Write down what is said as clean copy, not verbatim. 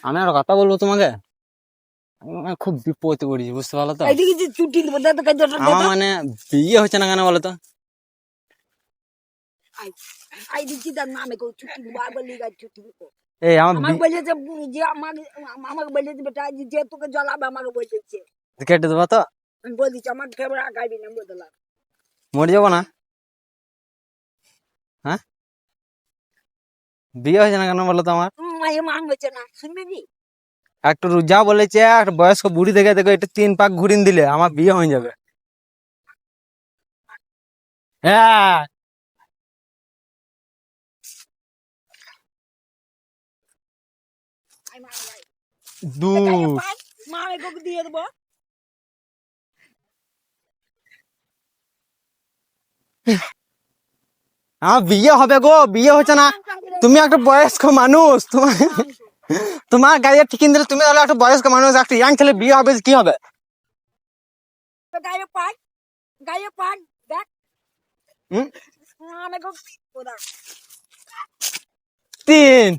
আমি আর কথা বলবো তোমাকে। আমি খুব বিপদে পড়েছি, বুঝতে পারলো তো। এইদিকে যে চুটি দেবো দাদা কাজ আমার মানে বিয়ে হচ্ছে না কেন বলো তো? আই দিচ্ছি তার নামে কেউ চুটি দেবো আর বলি গাছ চুটি দেবো এই আমার আমাকে বলে যে আমাকে বলে যে বেটা যে তোকে জ্বলাবে আমাকে বলেছে কেটে দেবো তো, আমি বলে দিচ্ছি আমার খেয়ে আগাবি না বদলা মরে যাবো না। হ্যাঁ, বিয়ে হয়েছে না কেন বলো তো আমার? মায়ে মাং হয়েছে না শুনবি কি একটু যা বলেছে, একটা বয়স্ক বুড়ি দেখে দেখো একটু 3 পাক ঘুরিন দিলে আমার বিয়ে হয়ে যাবে। হ্যাঁ, দূর। মা আমি তোকে দিয়ে দেবো আমার বিয়ে হবে গো, বিয়ে হচ্ছে না। তুমি একটা বয়স্ক মানুষ, তোমার তোমার গাড়ি ঠিক দিলে, তুমি তাহলে একটা বয়স্ক মানুষ, একটা ইয়াং ছেলে বিয়ে হবে কি হবে? গায়ে পান দেখ হুম, আমি 3